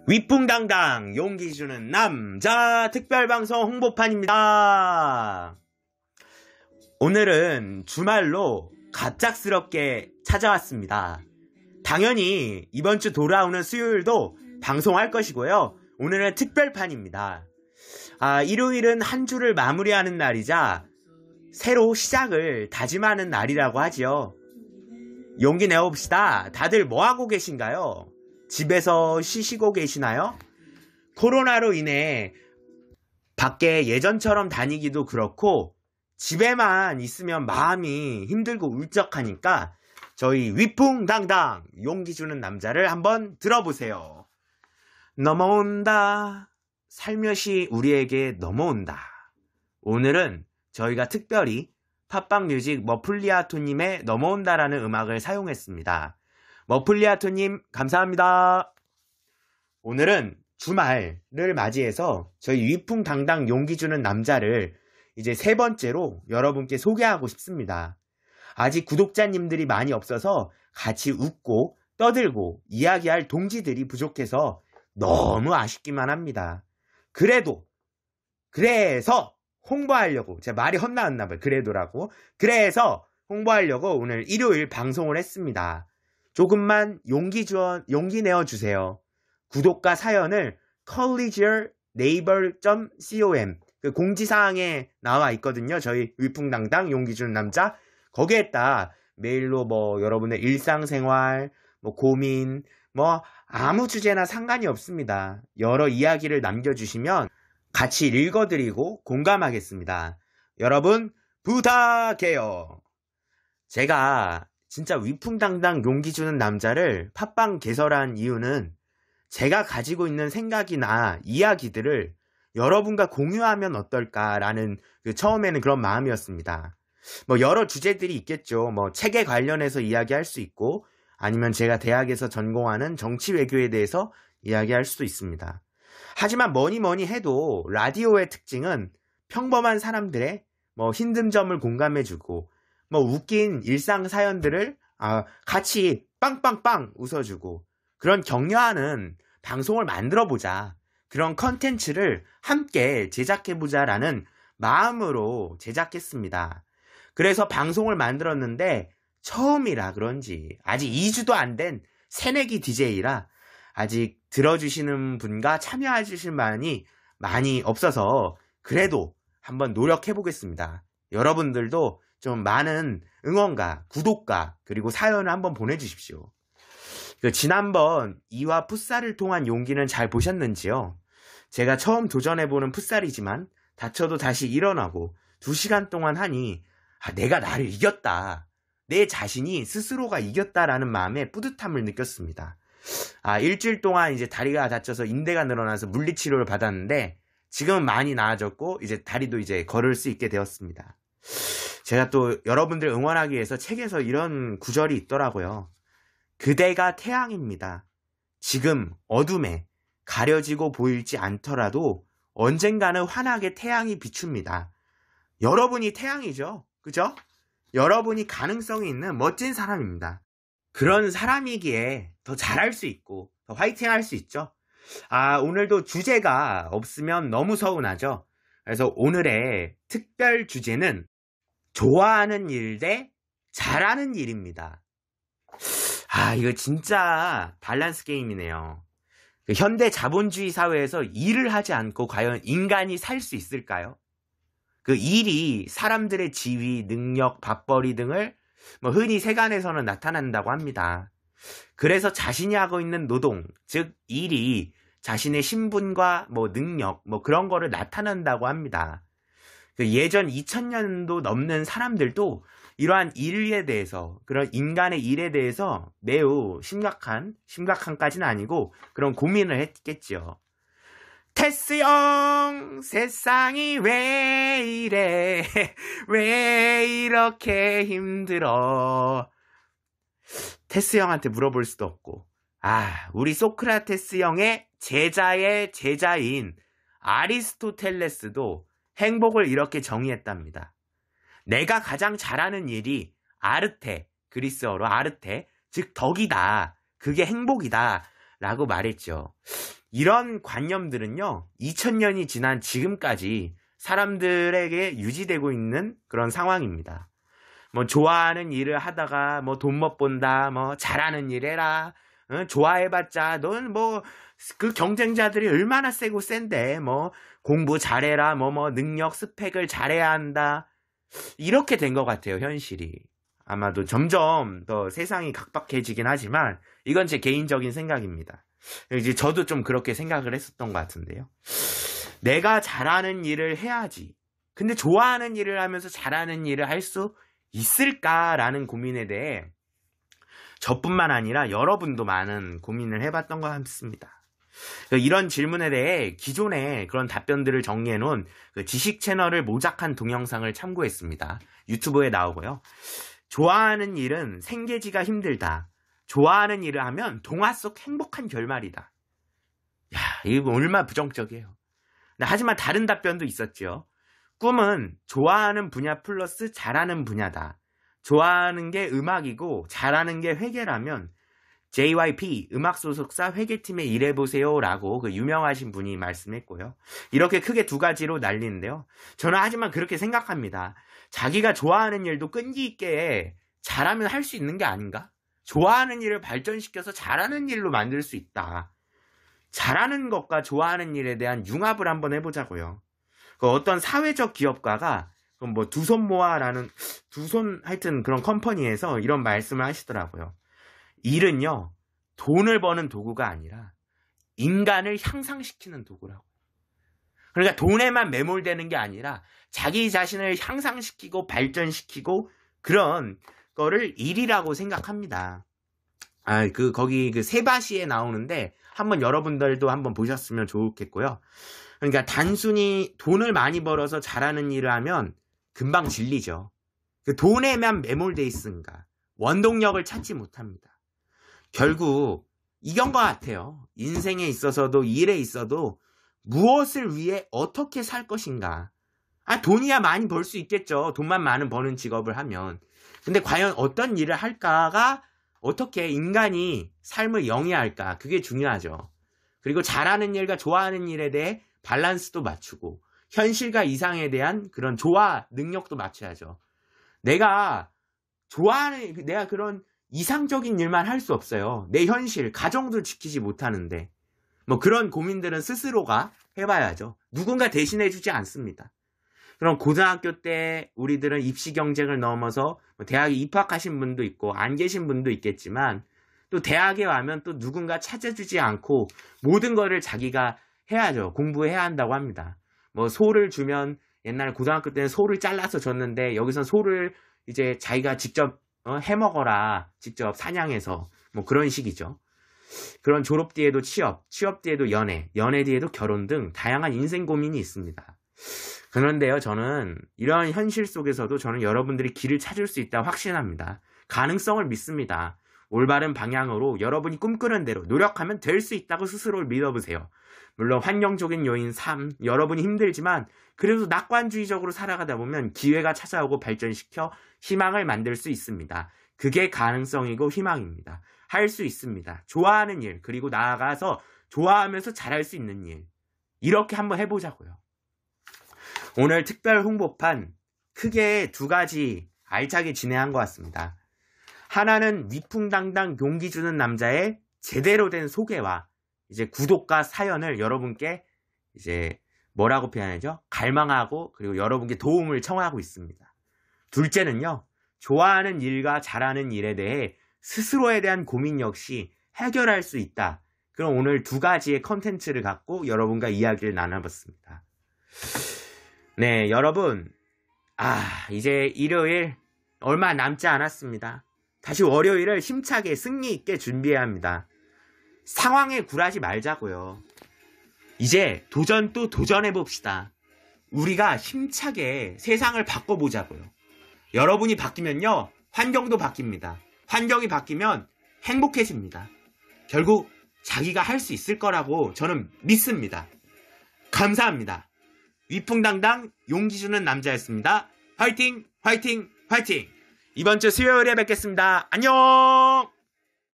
위풍당당 용기 주는 남자 특별방송 홍보판입니다. 오늘은 주말로 갑작스럽게 찾아왔습니다. 당연히 이번 주 돌아오는 수요일도 방송할 것이고요. 오늘은 특별판입니다. 일요일은 한 주를 마무리하는 날이자 새로 시작을 다짐하는 날이라고 하지요. 용기 내봅시다. 다들 뭐하고 계신가요? 집에서 쉬시고 계시나요? 코로나로 인해 밖에 예전처럼 다니기도 그렇고 집에만 있으면 마음이 힘들고 울적하니까 저희 위풍당당 용기 주는 남자를 한번 들어보세요. 넘어온다. 살며시 우리에게 넘어온다. 오늘은 저희가 특별히 팟빵 뮤직 머플리아토님의 넘어온다라는 음악을 사용했습니다. 머플리아토님 감사합니다. 오늘은 주말을 맞이해서 저희 위풍당당 용기 주는 남자를 이제 세 번째로 여러분께 소개하고 싶습니다. 아직 구독자님들이 많이 없어서 같이 웃고 떠들고 이야기할 동지들이 부족해서 너무 아쉽기만 합니다. 그래서 홍보하려고, 제가 말이 헛나왔나 봐요. 그래서 홍보하려고 오늘 일요일 방송을 했습니다. 조금만 용기 내어주세요. 구독과 사연을 collegialneighbor.com 그 공지사항에 나와 있거든요. 저희 위풍당당 용기 주는 남자. 거기에다 메일로 여러분의 일상생활, 고민, 아무 주제나 상관이 없습니다. 여러 이야기를 남겨주시면 같이 읽어드리고 공감하겠습니다. 여러분 부탁해요. 제가 진짜 위풍당당 용기 주는 남자를 팟빵 개설한 이유는 제가 가지고 있는 생각이나 이야기들을 여러분과 공유하면 어떨까라는 처음에는 그런 마음이었습니다. 여러 주제들이 있겠죠. 책에 관련해서 이야기할 수 있고 아니면 제가 대학에서 전공하는 정치 외교에 대해서 이야기할 수도 있습니다. 하지만 뭐니 해도 라디오의 특징은 평범한 사람들의 힘든 점을 공감해주고 웃긴 일상 사연들을 같이 빵빵빵 웃어주고 그런 격려하는 방송을 만들어보자. 그런 컨텐츠를 함께 제작해보자라는 마음으로 제작했습니다. 그래서 방송을 만들었는데 처음이라 그런지 아직 2주도 안 된 새내기 DJ라 아직 들어주시는 분과 참여해주신 분이 많이 없어서 그래도 한번 노력해보겠습니다. 여러분들도 좀 많은 응원과 구독과 그리고 사연을 한번 보내주십시오. 지난번 이와 풋살을 통한 용기는 잘 보셨는지요? 제가 처음 도전해보는 풋살이지만 다쳐도 다시 일어나고 2시간 동안 하니 내가 나를 이겼다. 내 자신이 스스로가 이겼다라는 마음에 뿌듯함을 느꼈습니다. 일주일 동안 이제 다리가 다쳐서 인대가 늘어나서 물리치료를 받았는데 지금은 많이 나아졌고 이제 다리도 이제 걸을 수 있게 되었습니다. 제가 또 여러분들 응원하기 위해서 책에서 이런 구절이 있더라고요. 그대가 태양입니다. 지금 어둠에 가려지고 보일지 않더라도 언젠가는 환하게 태양이 비춥니다. 여러분이 태양이죠. 그죠? 여러분이 가능성이 있는 멋진 사람입니다. 그런 사람이기에 더 잘할 수 있고 더 화이팅 할 수 있죠. 오늘도 주제가 없으면 너무 서운하죠. 그래서 오늘의 특별 주제는 좋아하는 일 대 잘하는 일입니다. 이거 진짜 밸런스 게임이네요. 현대 자본주의 사회에서 일을 하지 않고 과연 인간이 살 수 있을까요? 그 일이 사람들의 지위, 능력, 밥벌이 등을 흔히 세간에서는 나타난다고 합니다. 그래서 자신이 하고 있는 노동, 즉 일이 자신의 신분과 능력, 그런 거를 나타낸다고 합니다. 예전 2000년도 넘는 사람들도 이러한 일에 대해서, 그런 인간의 일에 대해서 매우 심각한까지는 아니고 그런 고민을 했겠죠. 테스 형, 세상이 왜 이래? 왜 이렇게 힘들어? 테스 형한테 물어볼 수도 없고, 우리 소크라테스 형의 제자의 제자인 아리스토텔레스도 행복을 이렇게 정의했답니다. 내가 가장 잘하는 일이 아르테, 그리스어로 아르테, 즉 덕이다. 그게 행복이다. 라고 말했죠. 이런 관념들은요, 2000년이 지난 지금까지 사람들에게 유지되고 있는 그런 상황입니다. 뭐 좋아하는 일을 하다가 뭐 돈 못 본다, 뭐 잘하는 일 해라, 좋아해봤자 넌 뭐 그 경쟁자들이 얼마나 세고 센데 뭐 공부 잘해라, 뭐 능력 스펙을 잘해야 한다. 이렇게 된 것 같아요, 현실이. 아마도 점점 더 세상이 각박해지긴 하지만 이건 제 개인적인 생각입니다. 이제 저도 좀 그렇게 생각을 했었던 것 같은데요. 내가 잘하는 일을 해야지. 근데 좋아하는 일을 하면서 잘하는 일을 할 수 있을까라는 고민에 대해 저뿐만 아니라 여러분도 많은 고민을 해봤던 것 같습니다. 이런 질문에 대해 기존에 그런 답변들을 정리해 놓은 그 지식 채널을 모작한 동영상을 참고했습니다. 유튜브에 나오고요. 좋아하는 일은 생계지가 힘들다. 좋아하는 일을 하면 동화 속 행복한 결말이다. 야, 이거 얼마나 부정적이에요. 하지만 다른 답변도 있었죠. 꿈은 좋아하는 분야 플러스 잘하는 분야다. 좋아하는 게 음악이고 잘하는 게 회계라면 JYP 음악 소속사 회계팀에 일해보세요 라고 그 유명하신 분이 말씀했고요. 이렇게 크게 두 가지로 날리는데요. 저는 하지만 그렇게 생각합니다. 자기가 좋아하는 일도 끈기 있게 잘하면 할 수 있는 게 아닌가? 좋아하는 일을 발전시켜서 잘하는 일로 만들 수 있다. 잘하는 것과 좋아하는 일에 대한 융합을 한번 해보자고요. 그 어떤 사회적 기업가가 뭐 두손 모아라는 두손 하여튼 그런 컴퍼니에서 이런 말씀을 하시더라고요. 일은요, 돈을 버는 도구가 아니라 인간을 향상시키는 도구라고. 그러니까 돈에만 매몰되는 게 아니라 자기 자신을 향상시키고 발전시키고 그런 거를 일이라고 생각합니다. 거기 그 세바시에 나오는데 한번 여러분들도 한번 보셨으면 좋겠고요. 그러니까 단순히 돈을 많이 벌어서 잘하는 일을 하면 금방 질리죠. 그 돈에만 매몰돼 있으니까 원동력을 찾지 못합니다. 결국 이건 것 같아요. 인생에 있어서도 일에 있어도 무엇을 위해 어떻게 살 것인가. 돈이야 많이 벌 수 있겠죠. 돈만 많은 버는 직업을 하면. 근데 과연 어떤 일을 할까가 어떻게 인간이 삶을 영위할까. 그게 중요하죠. 그리고 잘하는 일과 좋아하는 일에 대해 밸런스도 맞추고 현실과 이상에 대한 그런 조화 능력도 맞춰야죠. 내가 그런 이상적인 일만 할 수 없어요. 내 현실, 가정도 지키지 못하는데 뭐 그런 고민들은 스스로가 해봐야죠. 누군가 대신해주지 않습니다. 그럼 고등학교 때 우리들은 입시 경쟁을 넘어서 대학에 입학하신 분도 있고 안 계신 분도 있겠지만 또 대학에 와면 또 누군가 찾아주지 않고 모든 거를 자기가 해야죠. 공부해야 한다고 합니다. 뭐 소를 주면 옛날 고등학교 때는 소를 잘라서 줬는데 여기선 소를 이제 자기가 직접 해먹어라. 직접 사냥해서 뭐 그런 식이죠. 그런 졸업 뒤에도 취업 뒤에도 연애 뒤에도 결혼 등 다양한 인생 고민이 있습니다. 그런데요, 저는 이러한 현실 속에서도 저는 여러분들이 길을 찾을 수 있다 확신합니다. 가능성을 믿습니다. 올바른 방향으로 여러분이 꿈꾸는 대로 노력하면 될 수 있다고 스스로를 믿어보세요. 물론 환경적인 요인 3, 여러분이 힘들지만 그래도 낙관주의적으로 살아가다 보면 기회가 찾아오고 발전시켜 희망을 만들 수 있습니다. 그게 가능성이고 희망입니다. 할 수 있습니다. 좋아하는 일, 그리고 나아가서 좋아하면서 잘할 수 있는 일. 이렇게 한번 해보자고요. 오늘 특별 홍보판 크게 두 가지 알차게 진행한 것 같습니다. 하나는 위풍당당 용기 주는 남자의 제대로 된 소개와 이제 구독과 사연을 여러분께 이제 뭐라고 표현하죠? 갈망하고 그리고 여러분께 도움을 청하고 있습니다. 둘째는요, 좋아하는 일과 잘하는 일에 대해 스스로에 대한 고민 역시 해결할 수 있다. 그럼 오늘 두 가지의 컨텐츠를 갖고 여러분과 이야기를 나눠봤습니다. 네, 여러분, 이제 일요일 얼마 남지 않았습니다. 다시 월요일을 힘차게 승리 있게 준비해야 합니다. 상황에 굴하지 말자고요. 이제 도전 또 도전해봅시다. 우리가 힘차게 세상을 바꿔보자고요. 여러분이 바뀌면요, 환경도 바뀝니다. 환경이 바뀌면 행복해집니다. 결국 자기가 할 수 있을 거라고 저는 믿습니다. 감사합니다. 위풍당당 용기 주는 남자였습니다. 화이팅! 화이팅! 화이팅! 이번 주 수요일에 뵙겠습니다. 안녕!